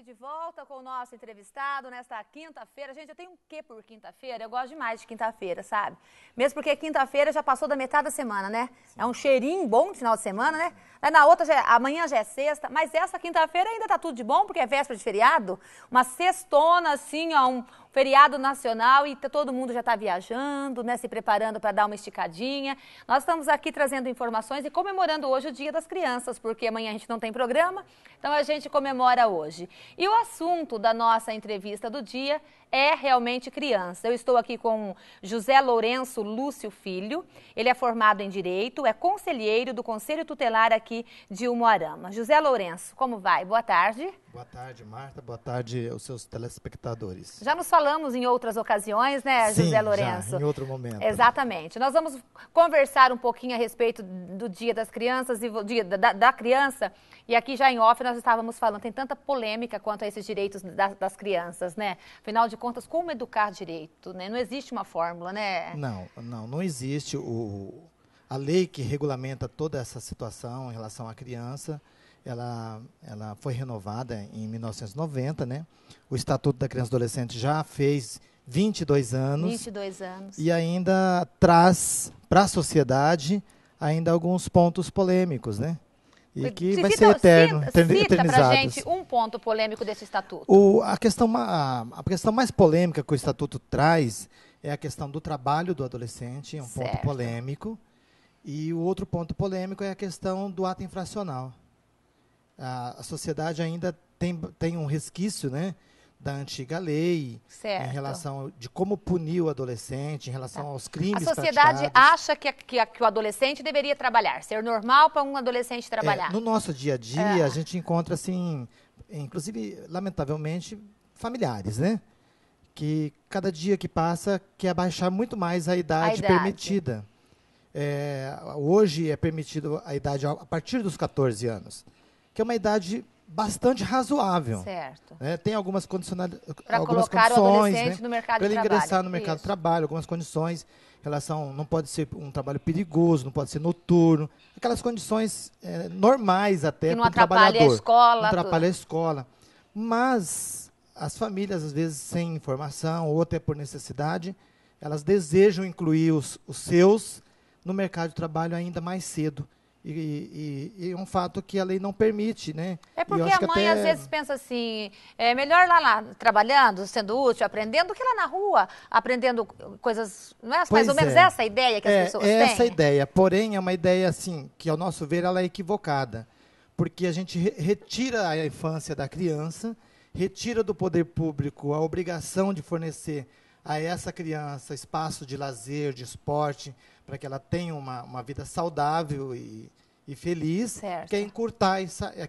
de volta com o nosso entrevistado nesta quinta-feira. Gente, eu tenho um quê por quinta-feira? Eu gosto demais de quinta-feira, sabe? Mesmo porque quinta-feira já passou da metade da semana, né? Sim. É um cheirinho bom de final de semana, né? Aí na outra, amanhã já é sexta, mas essa quinta-feira ainda tá tudo de bom, porque é véspera de feriado. Uma sextona, assim, ó, um feriado nacional e todo mundo já está viajando, né? Se preparando para dar uma esticadinha. Nós estamos aqui trazendo informações e comemorando hoje o Dia das Crianças, porque amanhã a gente não tem programa, então a gente comemora hoje. E o assunto da nossa entrevista do dia é realmente criança. Eu estou aqui com José Lourenço Lúcio Filho, ele é formado em Direito, é conselheiro do Conselho Tutelar aqui de Umuarama. José Lourenço, como vai? Boa tarde. Boa tarde, Marta. Boa tarde aos seus telespectadores. Já nos falamos em outras ocasiões, né, Sim, José Lourenço? Já, em outro momento. Exatamente. Nós vamos conversar um pouquinho a respeito do Dia das Crianças e do Dia da Criança. E aqui já em off nós estávamos falando, tem tanta polêmica quanto a esses direitos das crianças, né? Afinal de contas, como educar direito, né? Não existe uma fórmula, né? Não existe a lei que regulamenta toda essa situação em relação à criança. Ela foi renovada em 1990, né? O Estatuto da Criança e Adolescente já fez 22 anos. 22 anos. E ainda traz para a sociedade ainda alguns pontos polêmicos, né? E que vai ser eterno, cita pra gente um ponto polêmico desse Estatuto. A questão mais polêmica que o Estatuto traz é a questão do trabalho do adolescente, é um ponto polêmico. E o outro ponto polêmico é a questão do ato infracional. A sociedade ainda tem um resquício, né, da antiga lei em relação de como punir o adolescente, em relação aos crimes praticados. A sociedade acha que o adolescente deveria trabalhar, ser normal para um adolescente trabalhar. No nosso dia a dia, a gente encontra, assim, inclusive, lamentavelmente, familiares, né, que cada dia que passa quer abaixar muito mais a idade permitida. Hoje é permitido a idade a partir dos 14 anos. Que é uma idade bastante razoável. Certo. Tem algumas condições, para colocar o adolescente no mercado de trabalho. Para ele ingressar no mercado de trabalho, algumas condições, não pode ser um trabalho perigoso, não pode ser noturno, aquelas condições normais até para o trabalhador. Que não atrapalha a escola. Não atrapalha a escola. Mas as famílias, às vezes, sem informação ou até por necessidade, elas desejam incluir os seus no mercado de trabalho ainda mais cedo. E é um fato que a lei não permite, né? É porque a mãe às vezes pensa assim, é melhor lá trabalhando, sendo útil, aprendendo, do que lá na rua, aprendendo coisas, não é mais ou menos essa a ideia que as pessoas têm? É essa ideia, porém é uma ideia assim, que ao nosso ver ela é equivocada, porque a gente retira a infância da criança, retira do poder público a obrigação de fornecer a essa criança espaço de lazer, de esporte, para que ela tenha uma vida saudável e feliz, que é encurtar,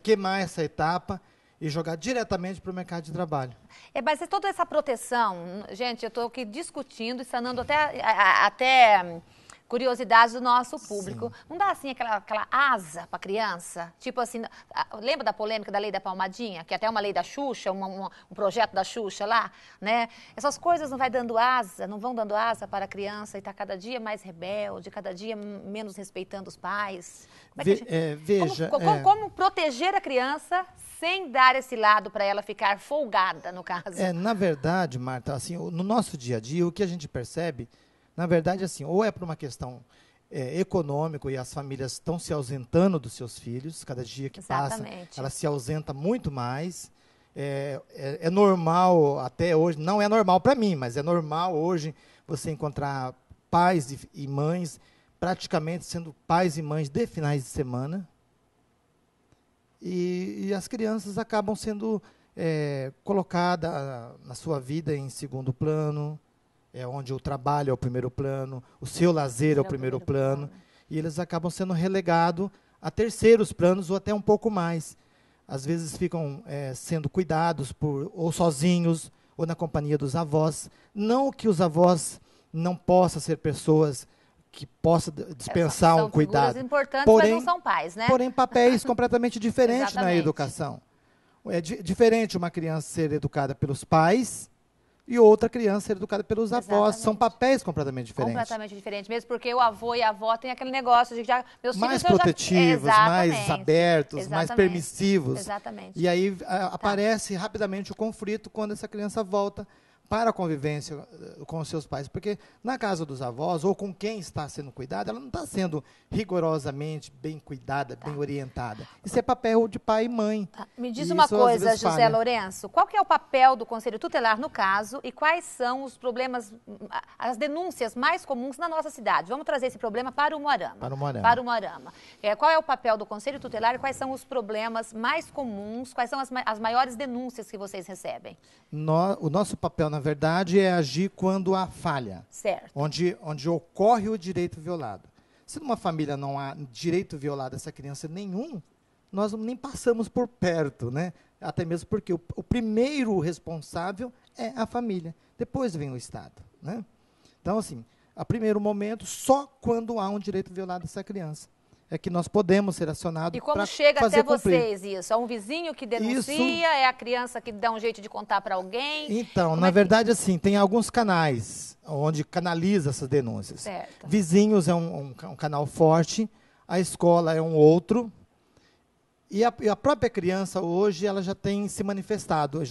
queimar essa etapa e jogar diretamente para o mercado de trabalho. Mas toda essa proteção, gente, eu estou aqui discutindo e sanando até curiosidades do nosso público. Sim. Não dá assim aquela asa para a criança? Tipo assim, lembra da polêmica da lei da palmadinha? Que até uma lei da Xuxa, um projeto da Xuxa lá, né? Essas coisas não vão dando asa para a criança e está cada dia mais rebelde, cada dia menos respeitando os pais. Como proteger a criança sem dar esse lado para ela ficar folgada, no caso? Na verdade, Marta, assim, no nosso dia a dia, o que a gente percebe, na verdade, assim, ou é por uma questão econômica e as famílias estão se ausentando dos seus filhos, cada dia que passa, ela se ausenta muito mais. É normal até hoje, não é normal para mim, mas é normal hoje você encontrar pais e mães praticamente sendo pais e mães de finais de semana. E as crianças acabam sendo colocadas na sua vida em segundo plano, onde o trabalho é o primeiro plano, o seu lazer é o primeiro plano, e eles acabam sendo relegados a terceiros planos ou até um pouco mais. Às vezes ficam sendo cuidados ou sozinhos, ou na companhia dos avós. Não que os avós não possam ser pessoas que possam dispensar um cuidado. São importantes, mas não são pais, né? Porém, papéis completamente diferentes na educação. É diferente uma criança ser educada pelos pais e outra criança ser educada pelos avós. São Exatamente. papéis completamente diferentes. Completamente diferente, mesmo porque o avô e a avó têm aquele negócio de que já meus Mais filhos protetivos, mais Exatamente. abertos, mais Exatamente. permissivos. Exatamente. E aí aparece rapidamente o conflito quando essa criança volta para a convivência com os seus pais. Porque na casa dos avós, ou com quem está sendo cuidada, ela não está sendo rigorosamente bem cuidada, bem orientada. Isso é papel de pai e mãe. Tá. Me diz E uma isso, às coisa, vezes, José falha. Lourenço, qual que é o papel do Conselho Tutelar no caso e quais são os problemas, as denúncias mais comuns na nossa cidade? Vamos trazer esse problema para o Umuarama. Para o Umuarama. Para o Umuarama. Qual é o papel do Conselho Tutelar e quais são os problemas mais comuns, quais são as maiores denúncias que vocês recebem? O nosso papel, na verdade, é agir quando há falha. Certo. Onde ocorre o direito violado. Se numa família não há direito violado a essa criança nenhum, nós nem passamos por perto, né? Até mesmo porque o primeiro responsável é a família. Depois vem o Estado, né? Então, assim, a primeiro momento, só quando há um direito violado a essa criança é que nós podemos ser acionados E como para chega fazer até cumprir. vocês isso? É um vizinho que denuncia? Isso- É a criança que dá um jeito de contar para alguém? Então, Como na é que- verdade, assim, tem alguns canais onde canaliza essas denúncias. Certo. Vizinhos é um canal forte, a escola é um outro, e a própria criança hoje ela já tem se manifestado,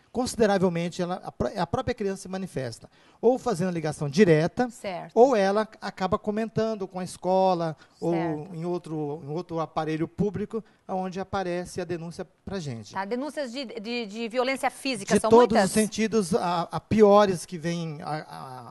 consideravelmente a própria criança se manifesta, ou fazendo ligação direta, Certo. ou ela acaba comentando com a escola, ou Certo. em outro aparelho público, onde aparece a denúncia para a gente. Tá, denúncias de violência física De são todos muitas? os sentidos, a piores que vem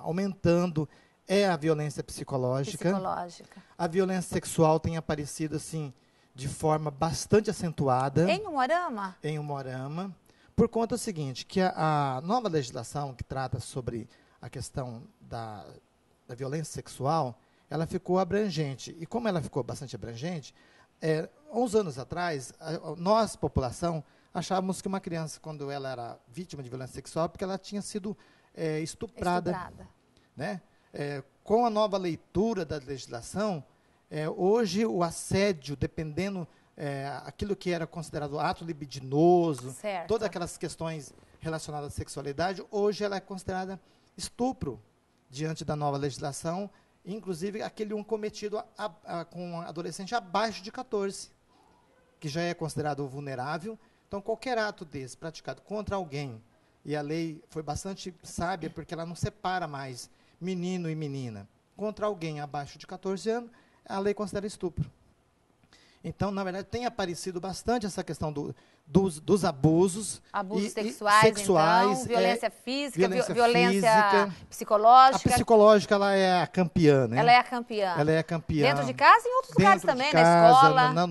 aumentando é a violência psicológica. Psicológica. A violência sexual tem aparecido assim de forma bastante acentuada Em Umuarama? em Umuarama, por conta do seguinte, que a nova legislação que trata sobre a questão da violência sexual, ela ficou abrangente. E como ela ficou bastante abrangente, uns anos atrás, nós, população, achávamos que uma criança, quando ela era vítima de violência sexual, porque ela tinha sido estuprada. Né? Com a nova leitura da legislação, hoje o assédio, dependendo aquilo que era considerado ato libidinoso, Certo. todas aquelas questões relacionadas à sexualidade, hoje ela é considerada estupro diante da nova legislação, inclusive aquele cometido com um adolescente abaixo de 14, que já é considerado vulnerável. Então, qualquer ato desse praticado contra alguém, e a lei foi bastante sábia, porque ela não separa mais menino e menina, contra alguém abaixo de 14 anos, a lei considera estupro. Então, na verdade, tem aparecido bastante essa questão dos abusos. Abusos sexuais, então, violência física, violência violência física. psicológica. A psicológica, ela é a campeã, né? Ela é a campeã. Ela é a campeã. Dentro de casa e em outros lugares Dentro de também, casa, na escola.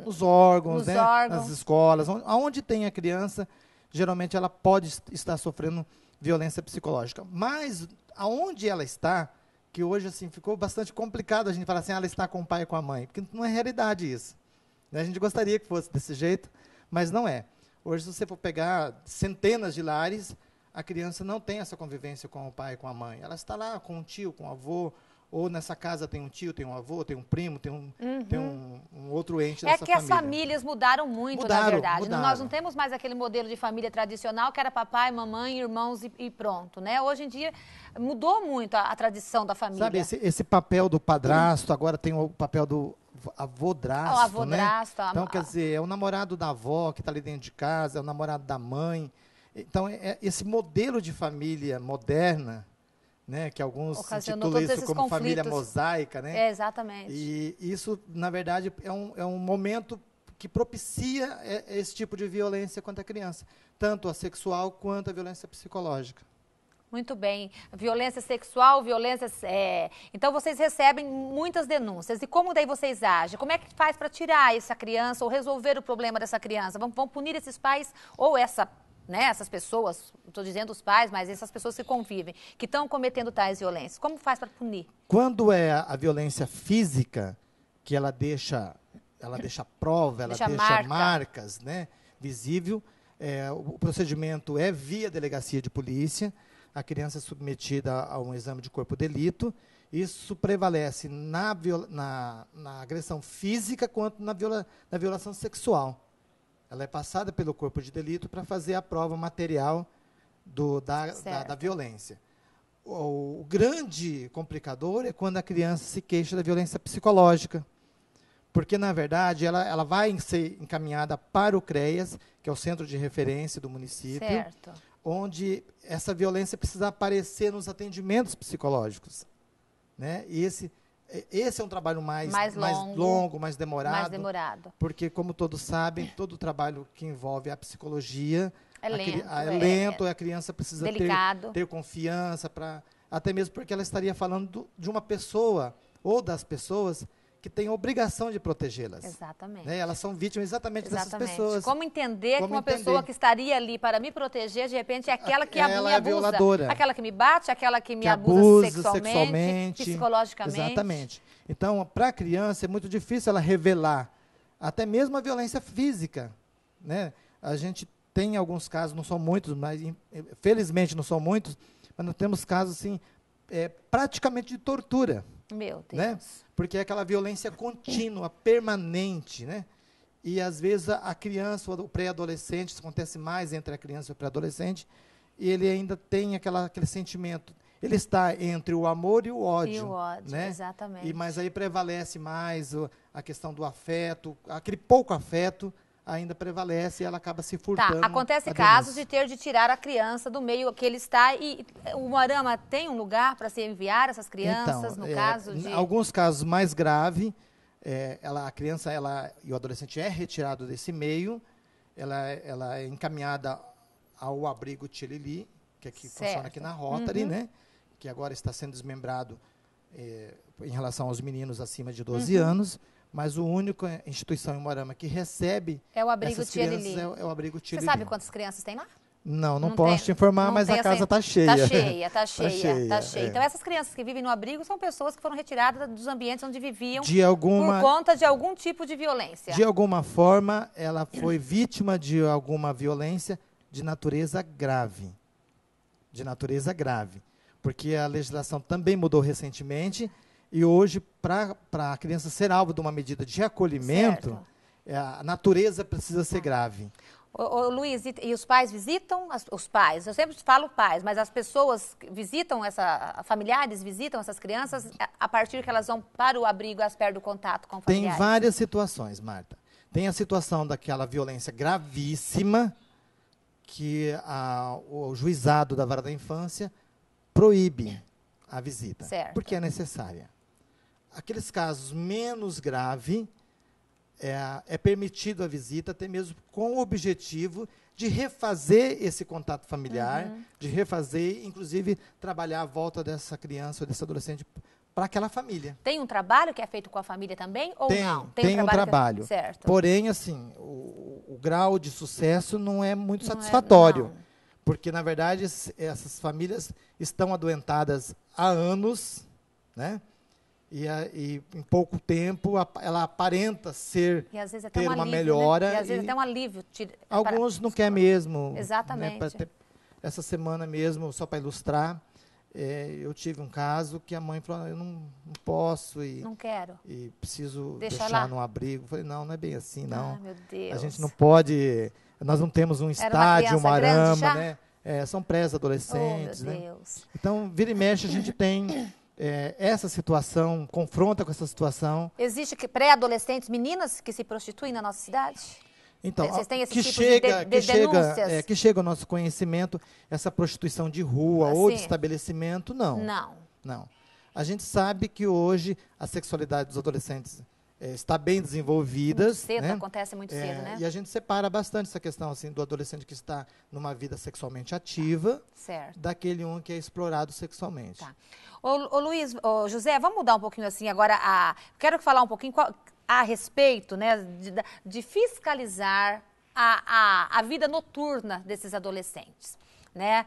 Nos órgãos, Nos né? órgãos. Nas escolas. Onde tem a criança, geralmente ela pode estar sofrendo violência psicológica. Mas aonde ela está, que hoje assim ficou bastante complicado a gente falar assim, ela está com o pai e com a mãe, porque não é realidade isso. A gente gostaria que fosse desse jeito, mas não é. Hoje, se você for pegar centenas de lares, a criança não tem essa convivência com o pai e com a mãe. Ela está lá com um tio, com um avô, ou nessa casa tem um tio, tem um avô, tem um primo, tem um outro ente dessa que as família. famílias mudaram muito, na Mudaram, verdade. mudaram. Nós não temos mais aquele modelo de família tradicional que era papai, mamãe, irmãos e pronto, né? Hoje em dia mudou muito a tradição da família. Sabe, esse papel do padrasto, agora tem o papel do avô-drasto, O avô-drasto, né? Então, quer dizer, é o namorado da avó que está ali dentro de casa, é o namorado da mãe. Então, esse modelo de família moderna, né, que alguns Ocasionou intitulam todos isso esses como família conflitos. mosaica, né? Exatamente. E isso, na verdade, é um momento que propicia esse tipo de violência contra a criança, tanto a sexual quanto a violência psicológica. Muito bem. Violência sexual, violência... Então, vocês recebem muitas denúncias. E como daí vocês agem? Como é que faz para tirar essa criança ou resolver o problema dessa criança? Vão punir esses pais ou essas pessoas, estou dizendo os pais, mas essas pessoas que convivem, que estão cometendo tais violências. Como faz para punir? Quando é a violência física, que ela deixa prova, ela deixa marcas, né, visível, o procedimento é via delegacia de polícia, a criança é submetida a um exame de corpo de delito. Isso prevalece na agressão física quanto na violação sexual. Ela é passada pelo corpo de delito para fazer a prova material da violência. O grande complicador é quando a criança se queixa da violência psicológica, porque, na verdade, ela vai ser encaminhada para o CREAS, que é o centro de referência do município, Certo. onde essa violência precisa aparecer nos atendimentos psicológicos. Né? E esse é um trabalho mais longo, mais demorado, porque, como todos sabem, todo trabalho que envolve a psicologia é lento, a criança precisa ter confiança, até mesmo porque ela estaria falando de uma pessoa ou das pessoas que têm a obrigação de protegê-las. Exatamente. Né? Elas são vítimas exatamente dessas pessoas. Como entender que uma pessoa que estaria ali para me proteger, de repente, é aquela que me abusa, violadora. Aquela que me bate, aquela que me abusa sexualmente, psicologicamente. Exatamente. Então, para a criança, é muito difícil ela revelar até mesmo a violência física. Né? A gente tem alguns casos, não são muitos, mas felizmente não são muitos, mas nós temos casos assim, praticamente de tortura. Meu Deus. Né? Porque é aquela violência contínua, permanente, né? E às vezes a criança, o pré-adolescente, isso acontece mais entre a criança e o pré-adolescente, e ele ainda tem aquele sentimento. Ele está entre o amor e o ódio. E o ódio, né? exatamente. Mas aí prevalece mais a questão do afeto, aquele pouco afeto ainda prevalece e ela acaba se furtando. Tá, acontece casos de ter de tirar a criança do meio que ele está e o Moarama tem um lugar para se enviar essas crianças, então, no caso de... alguns casos mais graves, a criança e o adolescente é retirado desse meio, ela é encaminhada ao abrigo Tilili, que aqui funciona aqui na Rotary, né? Que agora está sendo desmembrado em relação aos meninos acima de 12 anos, mas a única instituição em Moarama que recebe é o abrigo essas crianças é o abrigo Tilili. Você sabe quantas crianças tem lá? Não posso te informar, mas a casa está cheia. Está cheia. Então, essas crianças que vivem no abrigo são pessoas que foram retiradas dos ambientes onde viviam por conta de algum tipo de violência. De alguma forma, ela foi vítima de alguma violência de natureza grave. De natureza grave. Porque a legislação também mudou recentemente e hoje, para a criança ser alvo de uma medida de acolhimento, a natureza precisa ser grave. Ô, Luiz, e os pais visitam? Os pais, eu sempre falo pais, mas as pessoas visitam, familiares visitam essas crianças a partir que elas vão para o abrigo, elas perdem o contato com o familiar? Tem várias situações, Marta. Tem a situação daquela violência gravíssima que o juizado da vara da infância proíbe a visita, porque é necessária. Aqueles casos menos graves, é permitido a visita, até mesmo com o objetivo de refazer esse contato familiar, de refazer, inclusive, trabalhar a volta dessa criança ou desse adolescente para aquela família. Tem um trabalho que é feito com a família também, ou não? Tem um trabalho. Certo. Porém, assim, o grau de sucesso não é muito satisfatório, porque, na verdade, essas famílias estão adoentadas há anos, né? E em pouco tempo ela aparenta e às vezes até ter um uma alívio, melhora. Né? E às vezes até um alívio. Alguns não querem mesmo. Exatamente. Né, essa semana mesmo, só para ilustrar, eu tive um caso que a mãe falou, eu não posso não quero. E preciso deixar no abrigo. Eu falei, não é bem assim, não. Ai, meu Deus. A gente não pode, nós não temos um estádio, uma arama, né? São pré-adolescentes. Oh, meu né? Deus. Então, vira e mexe, a gente tem essa situação, confronta com essa situação. Existe pré-adolescentes, meninas que se prostituem na nossa cidade? Então, vocês têm esse tipo de denúncias? Que chega ao nosso conhecimento, essa prostituição de rua ou de estabelecimento, não. Não. A gente sabe que hoje a sexualidade dos adolescentes está bem desenvolvida. Muito cedo, né? acontece muito cedo, né? E a gente separa bastante essa questão assim, do adolescente que está numa vida sexualmente ativa, daquele que é explorado sexualmente. Tá. Ô Luiz, José, vamos mudar um pouquinho assim agora. Quero falar um pouquinho a respeito, né, de fiscalizar a vida noturna desses adolescentes, né?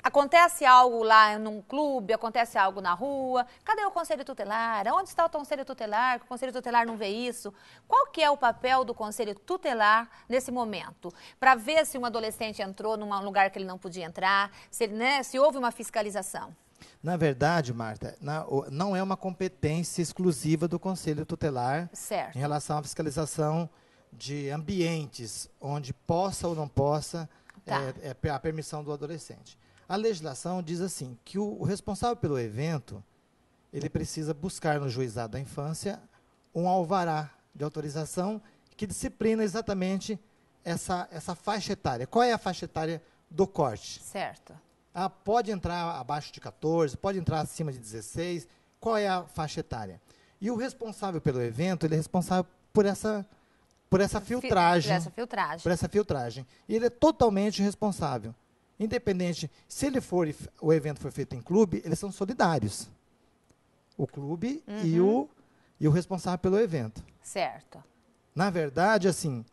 Acontece algo lá num clube, acontece algo na rua, cadê o conselho tutelar? Onde está o conselho tutelar? O conselho tutelar não vê isso. Qual que é o papel do conselho tutelar nesse momento? Para ver se um adolescente entrou num lugar que ele não podia entrar, se houve uma fiscalização. Na verdade, Marta, não é uma competência exclusiva do conselho tutelar em relação à fiscalização de ambientes onde possa ou não possa Tá. é a permissão do adolescente. A legislação diz assim, que o responsável pelo evento, ele precisa buscar no juizado da infância um alvará de autorização que disciplina exatamente essa faixa etária. Qual é a faixa etária do corte? Certo. Pode entrar abaixo de 14, pode entrar acima de 16. Qual é a faixa etária? E o responsável pelo evento, ele é responsável por essa filtragem. Por essa filtragem. E ele é totalmente responsável. Independente, se o evento for feito em clube, eles são solidários. O clube e o responsável pelo evento. Certo. Na verdade, assim,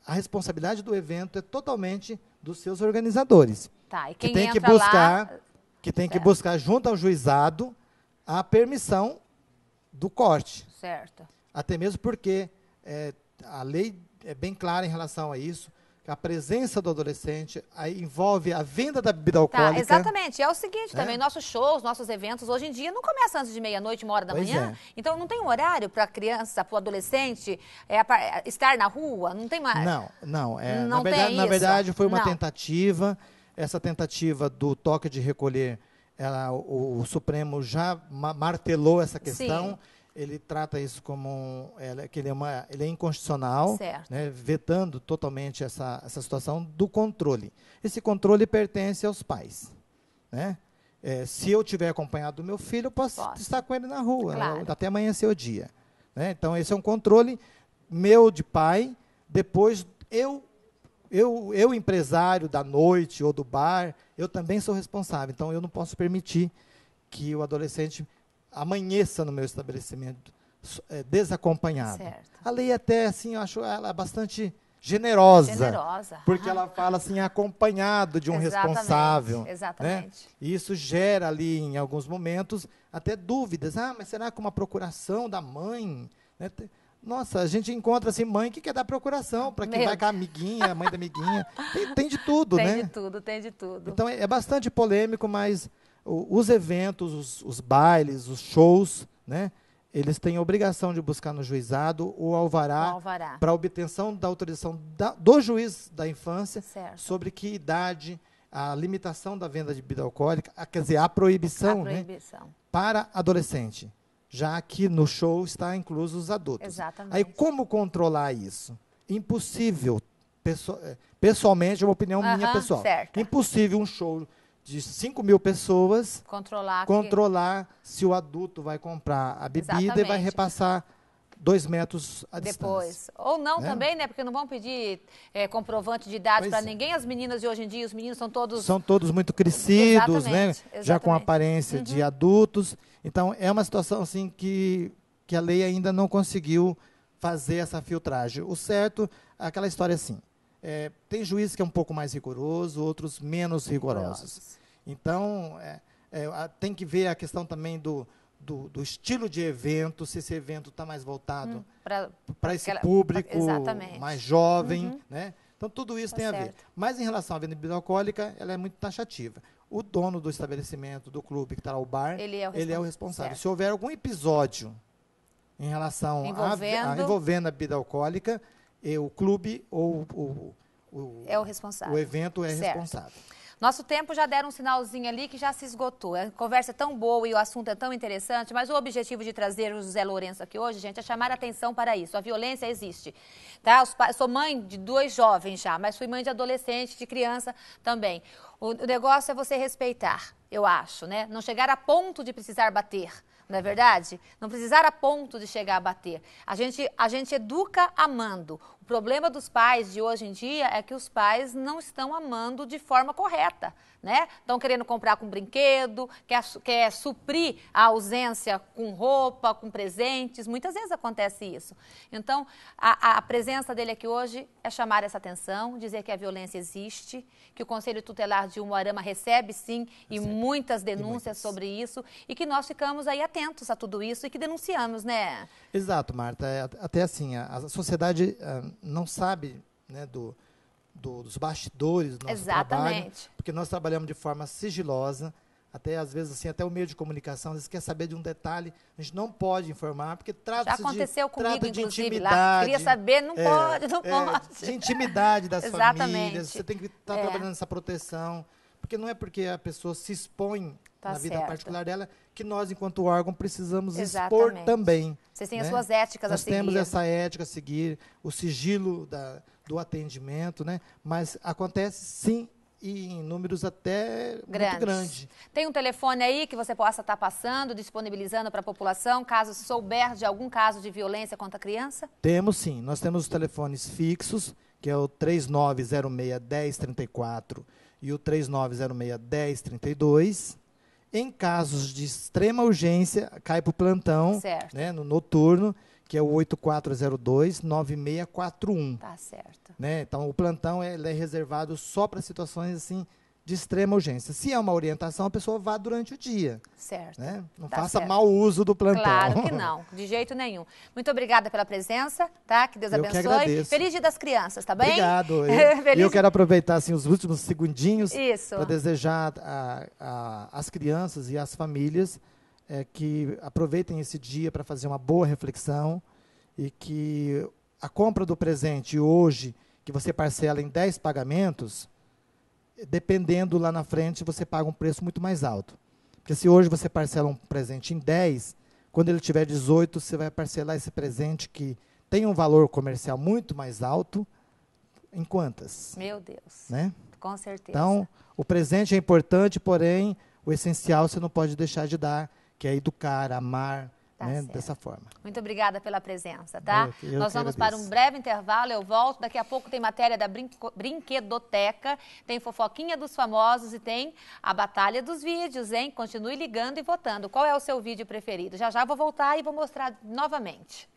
a responsabilidade do evento é totalmente dos seus organizadores. Tá, e quem que tem entra que buscar, lá... que tem que buscar junto ao juizado a permissão do corte. Certo. Até mesmo porque a lei é bem clara em relação a isso, que a presença do adolescente envolve a venda da bebida alcoólica. Tá, exatamente. É o seguinte também, nossos shows, nossos eventos, hoje em dia, não começam antes de meia-noite, 1h da manhã. Então, não tem um horário para a criança, para o adolescente estar na rua? Não tem mais... Não. Não Na verdade, foi uma tentativa. Essa tentativa do toque de recolher, o Supremo já martelou essa questão. Sim. Ele trata isso como que ele é inconstitucional, né, vetando totalmente essa situação do controle. Esse controle pertence aos pais. Né? Se eu tiver acompanhado do meu filho, eu posso estar com ele na rua, claro. Até amanhecer o dia. Né? Então, esse é um controle meu de pai. Depois, eu, empresário da noite ou do bar, eu também sou responsável. Então, eu não posso permitir que o adolescente amanheça no meu estabelecimento desacompanhado. Certo. A lei até, assim, eu acho ela bastante generosa. Porque ela fala assim, acompanhado de um responsável. Exatamente. Né? E isso gera ali, em alguns momentos, até dúvidas. Mas será que uma procuração da mãe? Né? Nossa, a gente encontra assim, mãe que quer dar procuração para que vai com a amiguinha, a mãe da amiguinha. Tem de tudo, né? Tem de tudo. Então, é bastante polêmico, mas os eventos, os bailes, os shows, né, eles têm a obrigação de buscar no juizado o alvará para obtenção da autorização do juiz da infância sobre que idade, a limitação da venda de bebida alcoólica, quer dizer, a proibição. Né, para adolescente. Já que no show está incluso os adultos. Exatamente. Aí, como controlar isso? Impossível. Pessoalmente, é uma opinião minha pessoal. Certo. Impossível um show de 5.000 pessoas controlar se o adulto vai comprar a bebida e vai repassar 2 metros a distância. Ou não também, né? Porque não vão pedir comprovante de idade para ninguém. As meninas de hoje em dia, os meninos são todos muito crescidos, né? Exatamente. Já com aparência de adultos. Então, é uma situação assim que a lei ainda não conseguiu fazer essa filtragem. O certo, aquela história assim, tem juízes que é um pouco mais rigoroso, outros menos rigorosos. Então, tem que ver a questão também do estilo de evento, se esse evento está mais voltado para esse público mais jovem. Né? Então, tudo isso tem a ver. Mas, em relação à venda de bebida alcoólica, ela é muito taxativa. O dono do estabelecimento, do clube que está lá, o bar, ele é o responsável. Se houver algum episódio em relação envolvendo a bebida alcoólica, o clube ou é o responsável. O evento é responsável. Nosso tempo já deram um sinalzinho ali que já se esgotou. A conversa é tão boa e o assunto é tão interessante, mas o objetivo de trazer o José Lourenço aqui hoje, gente, é chamar a atenção para isso. A violência existe. Tá? Sou mãe de 2 jovens já, mas fui mãe de adolescente, de criança também. O negócio é você respeitar, eu acho, né? Não chegar a ponto de precisar bater. Não é verdade? Não precisar a ponto de chegar a bater. A gente educa amando. O problema dos pais de hoje em dia é que os pais não estão amando de forma correta, né? Estão querendo comprar com brinquedo, quer suprir a ausência com roupa, com presentes. Muitas vezes acontece isso. Então, a presença dele aqui hoje é chamar essa atenção, dizer que a violência existe, que o Conselho Tutelar de Umuarama recebe, sim, e muitas denúncias sobre isso, e que nós ficamos aí atentos a tudo isso e que denunciamos, né? Exato, Marta. Até assim, a sociedade não sabe, né, dos bastidores do nosso trabalho, porque nós trabalhamos de forma sigilosa, até às vezes assim, até o meio de comunicação, às vezes quer saber de um detalhe, a gente não pode informar, porque trata-se Já aconteceu comigo, de inclusive, intimidade. lá. Queria saber, não pode, não pode. De intimidade das Exatamente. famílias, você tem que estar trabalhando essa proteção, porque não é porque a pessoa se expõe Tá na vida certo. particular dela que nós, enquanto órgão, precisamos expor Exatamente. também. Vocês têm né? as suas éticas Nós a seguir. temos essa ética a seguir, o sigilo do atendimento, né? Mas acontece sim e em números até muito grandes. Tem um telefone aí que você possa estar passando, disponibilizando para a população, caso souber de algum caso de violência contra a criança? Temos sim, nós temos os telefones fixos, que é o 3906-1034 e o 3906-1032. Em casos de extrema urgência, cai para o plantão, né, no noturno, que é o 8402-9641. Tá certo. Né? Então, o plantão ele é reservado só para situações assim de extrema urgência. Se é uma orientação, a pessoa vá durante o dia. Certo. Né? Não Tá faça certo. mau uso do plantão. Claro que não, de jeito nenhum. Muito obrigada pela presença, tá? Que Deus Eu que abençoe. agradeço. Feliz Dia das Crianças, tá bem? Obrigado. Feliz... Eu quero aproveitar assim, os últimos segundinhos Isso. para desejar às crianças e às famílias que aproveitem esse dia para fazer uma boa reflexão e que a compra do presente hoje, que você parcela em 10 pagamentos, dependendo lá na frente, você paga um preço muito mais alto. Porque se hoje você parcela um presente em 10, quando ele tiver 18, você vai parcelar esse presente que tem um valor comercial muito mais alto em quantas? Meu Deus, né? Com certeza. Então, o presente é importante, porém, o essencial você não pode deixar de dar, que é educar, amar, né, dessa forma. Muito obrigada pela presença, tá? Eu Nós vamos para um breve intervalo, eu volto. Daqui a pouco tem matéria da Brinquedoteca, tem fofoquinha dos famosos e tem a batalha dos vídeos, hein? Continue ligando e votando. Qual é o seu vídeo preferido? Já já vou voltar e vou mostrar novamente.